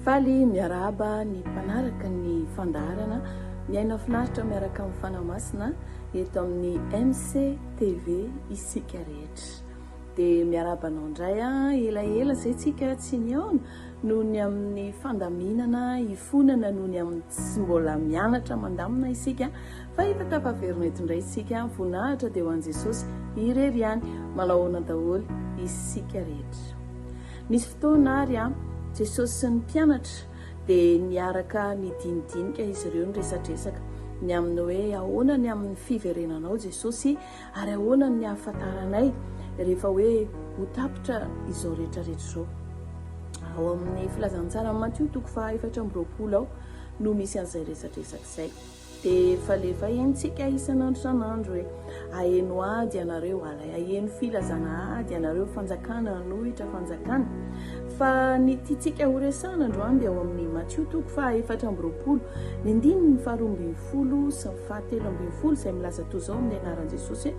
faly miaraba ny mpanaraka ny fandarana miaina finaritra miaraka amin'ny fanamasina eto amin'ny MCTV isika rehetra dia miarabanao indray elaela zay tsika tsy niaona noho ny amin'ny fandaminana ifonana noho ny amin'ny tsy mbola mianatra mandamina isika fa efa tafaverina eto indray isika voninahitra dia ho an'i Jesosy ireriany malahoana daholo isika rehetra. Nisy fotoana ary Jesosy sy ny mpianatra dia niaraka nidinidinika izy ireo niresadresaka ny amin'ny hoe ahoana ny amin'ny fiverenanao Jesosy ary ahoana ny ahafantaranay rehefa hoe ho tapitra izao rehetrarehetra izao. Ao amin'ny filazantsara Matthieu 4:20 no misy an'izay resadresaka izay. Dia falefa entsika isan'andro san'andro hoe aheno ady ianareo aheno filazana ady ianareo fanjakana nohitra fanjakana. Fa ny tiantsika ho resahana androany dia ao amin'ny Matthieu 4:20 ny andininy 12 sy 13 izay milaza toy izao amin'ny anaran'i Jesosy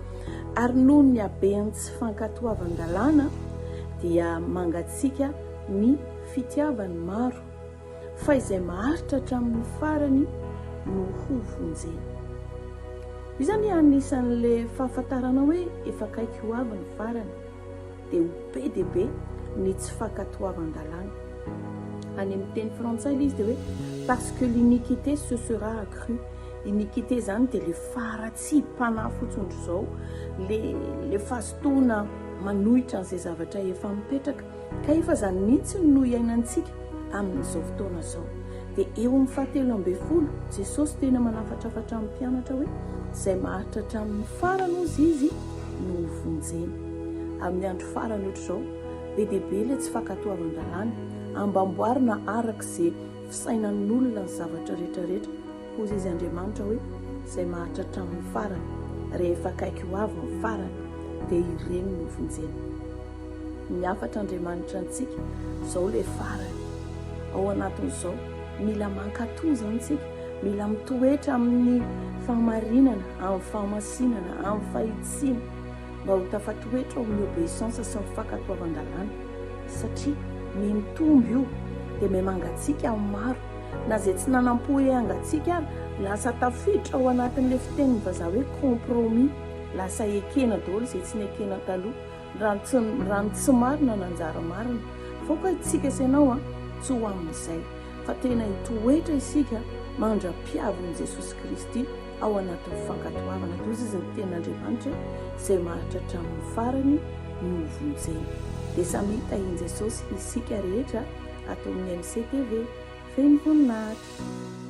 ary noho ny habeny tsy fankatoavan-dalàna dia mangatsika ny fitiavany maro fa izay maharitra hatramin'ny farany no ho vonjeny. Izany anisan'ilay fahafantarana hoe efa kaiky ho avy ny farany dia ho be dia be ny tsy fankatoavan-dalàna. Any amin'ny teny frantsay izy dia hoe parce que l'iniquité se sera accrue. Iniquité zany dia le faratsy mpanahy fotsiny izao le fahasotoana manohitra an'izay zavatra efa mipetraka ka efa zany mihitsy no iainantsika amin'izao fotoana izao. Dia eo amin'ny 17 Jesosy tena manafatrafatra amin'ny mpianatra hoe izay maharitra hatramin'ny farany ozy izy no vonjeny. Amin'ny andro farany ohatr'izao be dia be ilay tsy fankatoavan-dalàna ambamboarina arak'izay fisainan'olona ny zavatra rehetrarehetra hozy izy Andriamanitra hoe izay maharitra hatramin'ny farany rehefa kaiky ho avy ny farany dia ireny no vonjeny. Miafatra Andriamanitra antsika izao ilay farany. Ao anatin'izao mila mankatoza antsika, mila mitoetra amin'ny fahamarinana, amin'ny fahamasinana, amin'ny fahitsina mba ho tafatoetra amin'ny obéissance sy ny fankatoavan-dalàna satria mitombo io dia mimangatsika amin'ny maro na izay tsy nanampo angatsika ary lasa tafiditra ao anatin'ilay fitenin'ny vazaha hoe compromis, lasa ekena daholo izay tsy nekena taloha raha tsy marina nanjara marina fa ka itsika isanao tsy ho amin'izay fa tena hitoetra isika mandra-piavon'i Jesosy Kristy ao anatin'ny fankatoavana toy izy ny tenin'Andriamanitra izay maharitra hatramin'ny farany no vonjeny. Dia samy hitahian Jesosy isika rehetra atao amin'ny MCTV feno voninahitra.